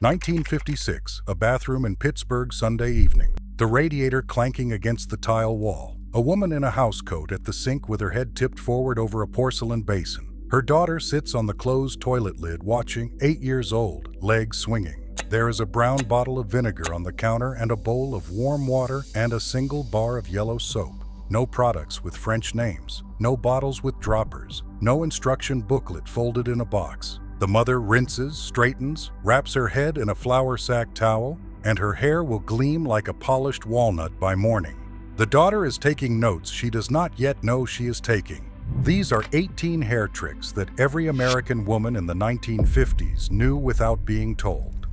1956, a bathroom in Pittsburgh Sunday evening. The radiator clanking against the tile wall. A woman in a housecoat at the sink with her head tipped forward over a porcelain basin. Her daughter sits on the closed toilet lid watching, 8 years old, legs swinging. There is a brown bottle of vinegar on the counter and a bowl of warm water and a single bar of yellow soap. No products with French names, no bottles with droppers, no instruction booklet folded in a box. The mother rinses, straightens, wraps her head in a flour sack towel, and her hair will gleam like a polished walnut by morning. The daughter is taking notes she does not yet know she is taking. These are 18 hair tricks that every American woman in the 1950s knew without being told.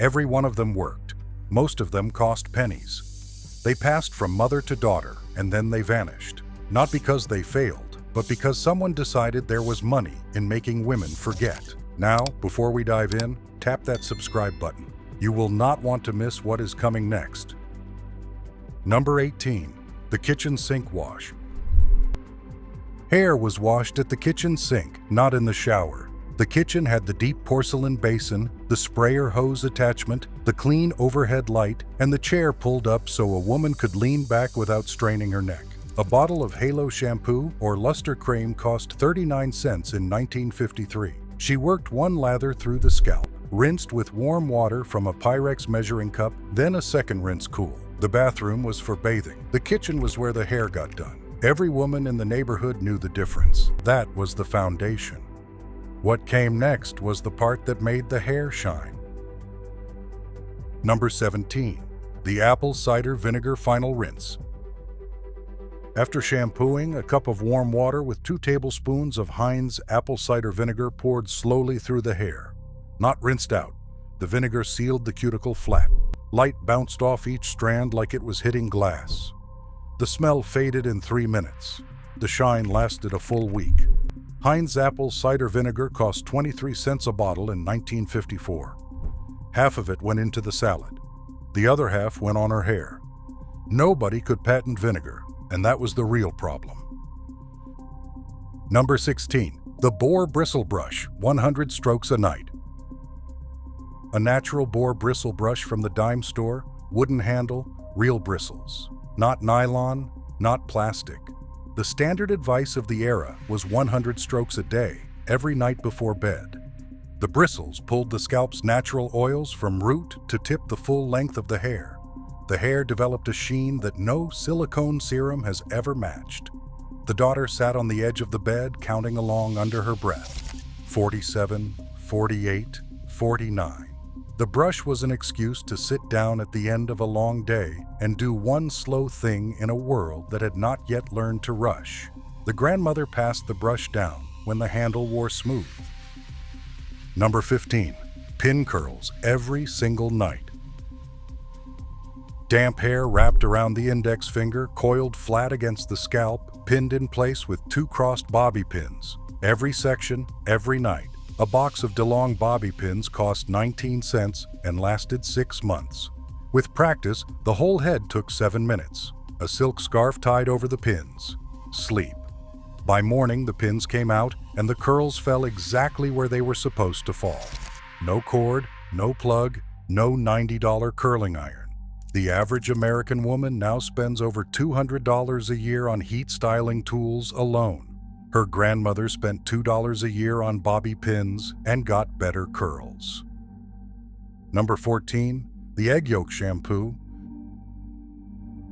Every one of them worked. Most of them cost pennies. They passed from mother to daughter, and then they vanished. Not because they failed, but because someone decided there was money in making women forget. Now, before we dive in, tap that subscribe button. You will not want to miss what is coming next. Number 18. The kitchen sink wash. Hair was washed at the kitchen sink, not in the shower. The kitchen had the deep porcelain basin, the sprayer hose attachment, the clean overhead light, and the chair pulled up so a woman could lean back without straining her neck. A bottle of Halo shampoo or luster cream cost 39 cents in 1953. She worked one lather through the scalp, rinsed with warm water from a Pyrex measuring cup, then a second rinse cool. The bathroom was for bathing. The kitchen was where the hair got done. Every woman in the neighborhood knew the difference. That was the foundation. What came next was the part that made the hair shine. Number 17. The apple cider vinegar final rinse. After shampooing, a cup of warm water with 2 tablespoons of Heinz apple cider vinegar poured slowly through the hair. Not rinsed out. The vinegar sealed the cuticle flat. Light bounced off each strand like it was hitting glass. The smell faded in 3 minutes. The shine lasted a full week. Heinz apple cider vinegar cost 23 cents a bottle in 1954. Half of it went into the salad. The other half went on her hair. Nobody could patent vinegar, and that was the real problem. Number 16. The boar bristle brush, 100 strokes a night. A natural boar bristle brush from the dime store, wooden handle, real bristles. Not nylon, not plastic. The standard advice of the era was 100 strokes a day, every night before bed. The bristles pulled the scalp's natural oils from root to tip the full length of the hair. The hair developed a sheen that no silicone serum has ever matched. The daughter sat on the edge of the bed, counting along under her breath. 47, 48, 49. The brush was an excuse to sit down at the end of a long day and do one slow thing in a world that had not yet learned to rush. The grandmother passed the brush down when the handle wore smooth. Number 15. Pin curls every single night. Damp hair wrapped around the index finger, coiled flat against the scalp, pinned in place with 2 crossed bobby pins. Every section, every night. A box of DeLong bobby pins cost 19 cents and lasted 6 months. With practice, the whole head took 7 minutes. A silk scarf tied over the pins. Sleep. By morning, the pins came out and the curls fell exactly where they were supposed to fall. No cord, no plug, no $90 curling iron. The average American woman now spends over $200 a year on heat styling tools alone. Her grandmother spent $2 a year on bobby pins and got better curls. Number 14. The egg yolk shampoo.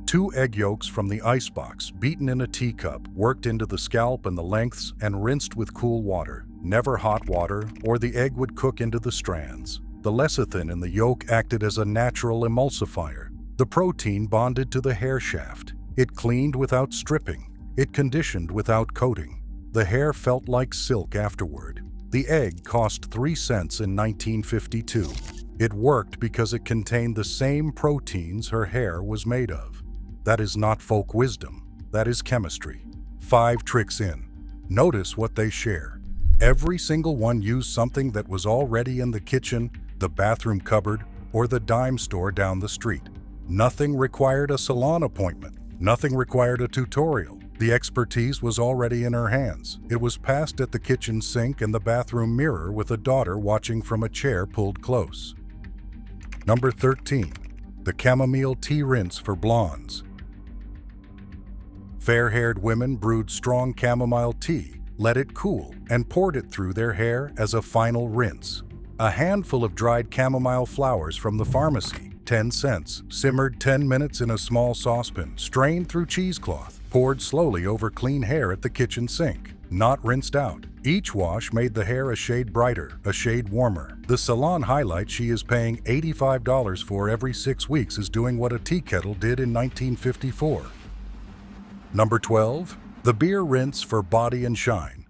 2 egg yolks from the icebox, beaten in a teacup, worked into the scalp and the lengths and rinsed with cool water, never hot water, or the egg would cook into the strands. The lecithin in the yolk acted as a natural emulsifier. The protein bonded to the hair shaft. It cleaned without stripping. It conditioned without coating. The hair felt like silk afterward. The egg cost 3 cents in 1952. It worked because it contained the same proteins her hair was made of. That is not folk wisdom. That is chemistry. 5 tricks in. Notice what they share. Every single one used something that was already in the kitchen, the bathroom cupboard, or the dime store down the street. Nothing required a salon appointment. Nothing required a tutorial. The expertise was already in her hands. It was passed at the kitchen sink and the bathroom mirror with a daughter watching from a chair pulled close. Number 13. The chamomile tea rinse for blondes. Fair-haired women brewed strong chamomile tea, let it cool, and poured it through their hair as a final rinse. A handful of dried chamomile flowers from the pharmacy, 10 cents, simmered 10 minutes in a small saucepan, strained through cheesecloth, poured slowly over clean hair at the kitchen sink, not rinsed out. Each wash made the hair a shade brighter, a shade warmer. The salon highlight she is paying $85 for every 6 weeks is doing what a tea kettle did in 1954. Number 12. The beer rinse for body and shine.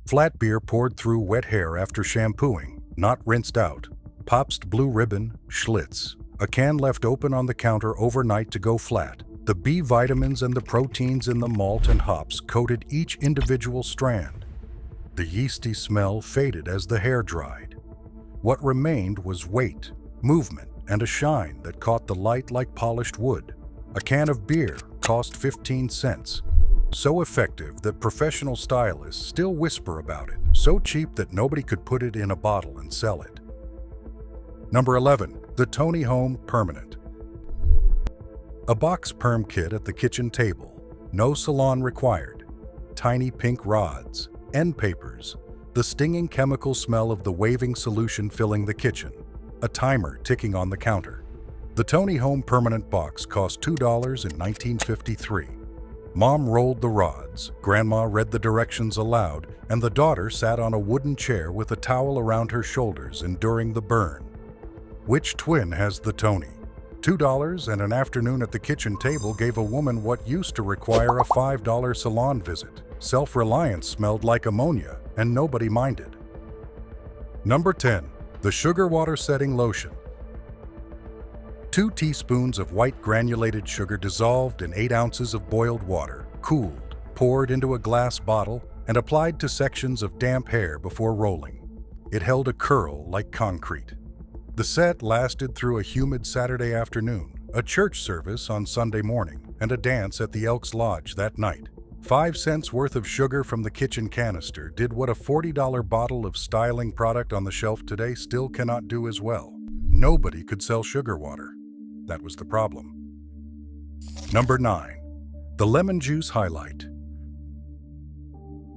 Flat beer poured through wet hair after shampooing, not rinsed out. Pabst Blue Ribbon, Schlitz. A can left open on the counter overnight to go flat. The B vitamins and the proteins in the malt and hops coated each individual strand. The yeasty smell faded as the hair dried. What remained was weight, movement, and a shine that caught the light like polished wood. A can of beer cost 15 cents. So effective that professional stylists still whisper about it. So cheap that nobody could put it in a bottle and sell it. Number 11. The Tony Home Permanent. A box perm kit at the kitchen table. No salon required. Tiny pink rods. End papers. The stinging chemical smell of the waving solution filling the kitchen. A timer ticking on the counter. The Tony Home Permanent box cost $2 in 1953. Mom rolled the rods, Grandma read the directions aloud, and the daughter sat on a wooden chair with a towel around her shoulders enduring the burn. Which twin has the Tony? $2 and an afternoon at the kitchen table gave a woman what used to require a $5 salon visit. Self-reliance smelled like ammonia, and nobody minded. Number 10. The Sugar Water Setting Lotion. 2 teaspoons of white granulated sugar dissolved in 8 ounces of boiled water, cooled, poured into a glass bottle, and applied to sections of damp hair before rolling. It held a curl like concrete. The set lasted through a humid Saturday afternoon, a church service on Sunday morning, and a dance at the Elks Lodge that night. 5 cents worth of sugar from the kitchen canister did what a $40 bottle of styling product on the shelf today still cannot do as well. Nobody could sell sugar water. That was the problem. Number 9. The lemon juice highlight.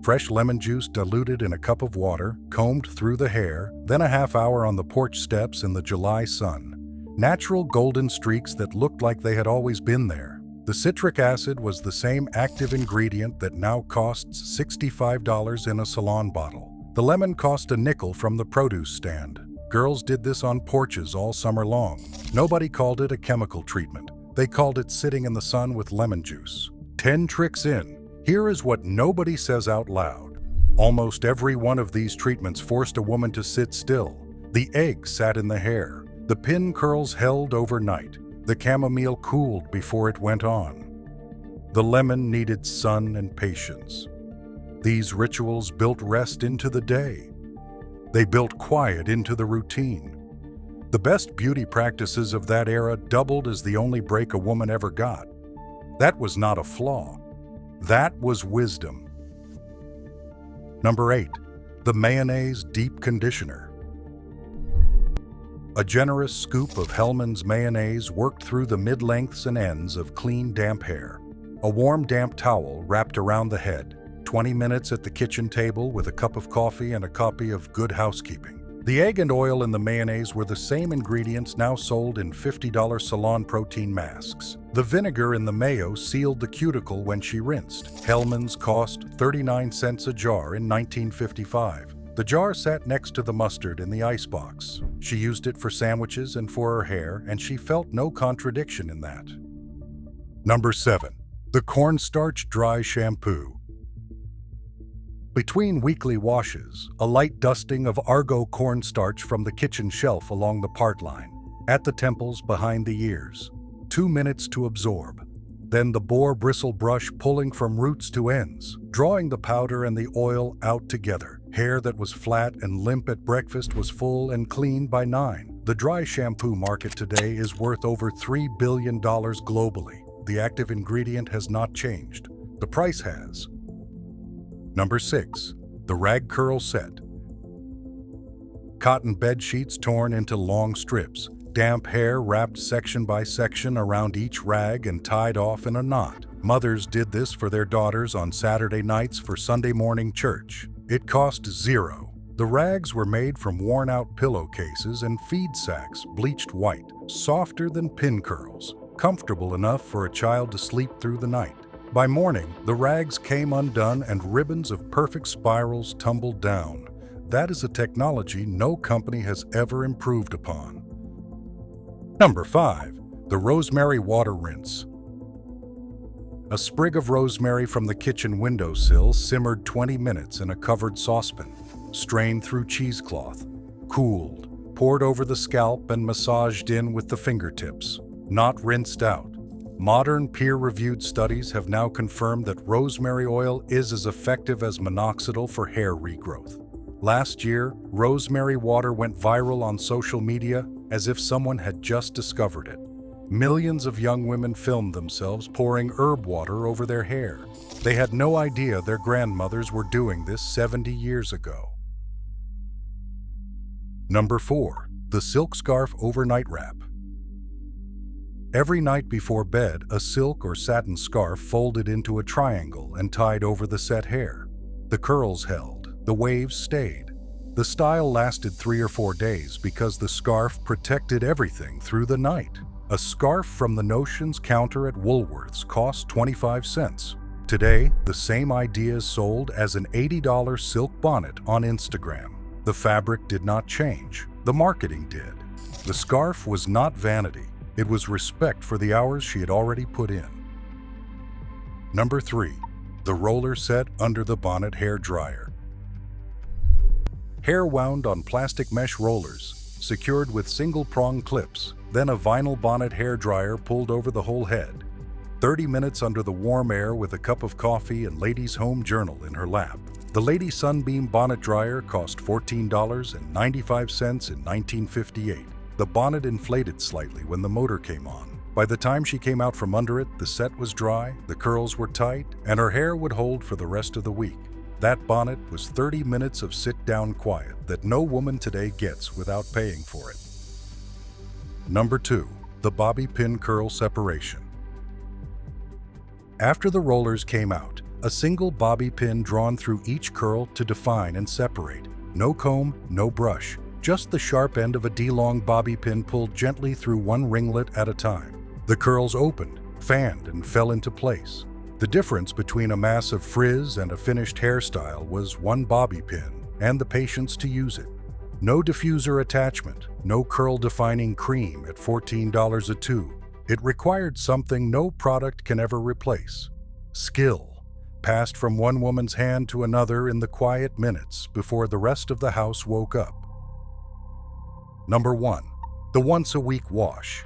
Fresh lemon juice diluted in a cup of water, combed through the hair, then a half hour on the porch steps in the July sun. Natural golden streaks that looked like they had always been there. The citric acid was the same active ingredient that now costs $65 in a salon bottle. The lemon cost a nickel from the produce stand. Girls did this on porches all summer long. Nobody called it a chemical treatment. They called it sitting in the sun with lemon juice. 10 tricks in. Here is what nobody says out loud. Almost every one of these treatments forced a woman to sit still. The egg sat in the hair. The pin curls held overnight. The chamomile cooled before it went on. The lemon needed sun and patience. These rituals built rest into the day. They built quiet into the routine. The best beauty practices of that era doubled as the only break a woman ever got. That was not a flaw. That was wisdom. Number 8. The Mayonnaise Deep Conditioner. A generous scoop of Hellmann's mayonnaise worked through the mid-lengths and ends of clean, damp hair. A warm, damp towel wrapped around the head. 20 minutes at the kitchen table with a cup of coffee and a copy of Good Housekeeping. The egg and oil in the mayonnaise were the same ingredients now sold in $50 salon protein masks. The vinegar in the mayo sealed the cuticle when she rinsed. Hellmann's cost 39 cents a jar in 1955. The jar sat next to the mustard in the icebox. She used it for sandwiches and for her hair, and she felt no contradiction in that. Number 7. The Cornstarch Dry Shampoo. Between weekly washes, a light dusting of Argo cornstarch from the kitchen shelf along the part line, at the temples behind the ears. 2 minutes to absorb. Then the boar bristle brush pulling from roots to ends, drawing the powder and the oil out together. Hair that was flat and limp at breakfast was full and clean by 9. The dry shampoo market today is worth over $3 billion globally. The active ingredient has not changed. The price has. Number 6. The Rag Curl Set. cotton bed sheets torn into long strips, damp hair wrapped section by section around each rag and tied off in a knot. Mothers did this for their daughters on Saturday nights for Sunday morning church. It cost zero. The rags were made from worn-out pillowcases and feed sacks, bleached white, softer than pin curls, comfortable enough for a child to sleep through the night. By morning, the rags came undone and ribbons of perfect spirals tumbled down. That is a technology no company has ever improved upon. Number 5. The Rosemary Water Rinse. A sprig of rosemary from the kitchen windowsill simmered 20 minutes in a covered saucepan, strained through cheesecloth, cooled, poured over the scalp and massaged in with the fingertips, not rinsed out. Modern peer-reviewed studies have now confirmed that rosemary oil is as effective as minoxidil for hair regrowth. Last year, rosemary water went viral on social media as if someone had just discovered it. Millions of young women filmed themselves pouring herb water over their hair. They had no idea their grandmothers were doing this 70 years ago. Number 4. The Silk Scarf Overnight Wrap. Every night before bed, a silk or satin scarf folded into a triangle and tied over the set hair. The curls held, the waves stayed. The style lasted 3 or 4 days because the scarf protected everything through the night. A scarf from the Notions counter at Woolworths cost 25 cents. Today, the same idea is sold as an $80 silk bonnet on Instagram. The fabric did not change. The marketing did. The scarf was not vanity. It was respect for the hours she had already put in. Number 3. The Roller Set Under the Bonnet Hair Dryer. Hair wound on plastic mesh rollers, secured with single-prong clips, then a vinyl bonnet hair dryer pulled over the whole head. 30 minutes under the warm air with a cup of coffee and Lady's Home Journal in her lap. The Lady Sunbeam bonnet dryer cost $14.95 in 1958. The bonnet inflated slightly when the motor came on. By the time she came out from under it, the set was dry, the curls were tight, and her hair would hold for the rest of the week. That bonnet was 30 minutes of sit-down quiet that no woman today gets without paying for it. Number 2. The Bobby Pin Curl Separation. After the rollers came out, a single bobby pin drawn through each curl to define and separate. No comb, no brush, just the sharp end of a D-long bobby pin pulled gently through one ringlet at a time. The curls opened, fanned, and fell into place. The difference between a mass of frizz and a finished hairstyle was one bobby pin and the patience to use it. No diffuser attachment, no curl-defining cream at $14 a tube. It required something no product can ever replace. Skill, passed from one woman's hand to another in the quiet minutes before the rest of the house woke up. Number 1. The once-a-week wash.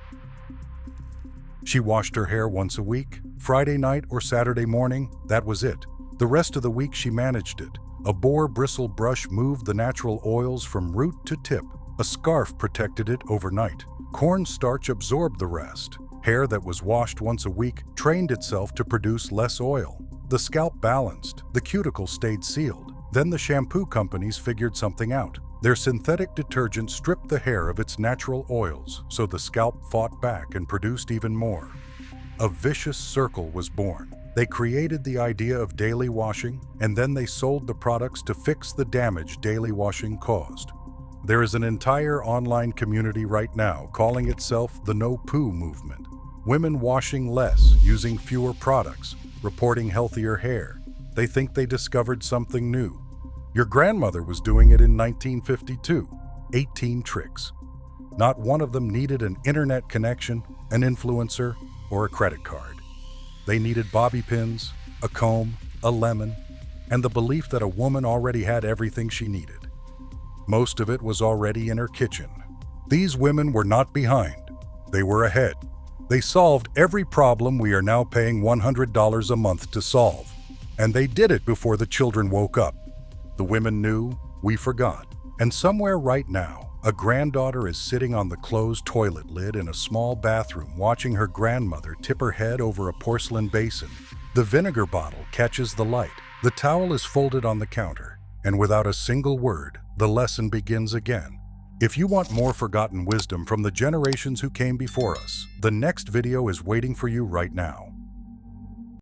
She washed her hair once a week, Friday night or Saturday morning, that was it. The rest of the week she managed it. A boar bristle brush moved the natural oils from root to tip. A scarf protected it overnight. Cornstarch absorbed the rest. Hair that was washed once a week trained itself to produce less oil. The scalp balanced. The cuticle stayed sealed. Then the shampoo companies figured something out. Their synthetic detergent stripped the hair of its natural oils, so the scalp fought back and produced even more. A vicious circle was born. They created the idea of daily washing, and then they sold the products to fix the damage daily washing caused. There is an entire online community right now calling itself the No Poo movement. Women washing less, using fewer products, reporting healthier hair. They think they discovered something new. Your grandmother was doing it in 1952. 18 tricks. Not one of them needed an internet connection, an influencer, or a credit card. They needed bobby pins, a comb, a lemon, and the belief that a woman already had everything she needed. Most of it was already in her kitchen. These women were not behind. They were ahead. They solved every problem we are now paying $100 a month to solve. And they did it before the children woke up. The women knew, we forgot. And somewhere right now, a granddaughter is sitting on the closed toilet lid in a small bathroom watching her grandmother tip her head over a porcelain basin. The vinegar bottle catches the light. The towel is folded on the counter. And without a single word, the lesson begins again. If you want more forgotten wisdom from the generations who came before us, the next video is waiting for you right now.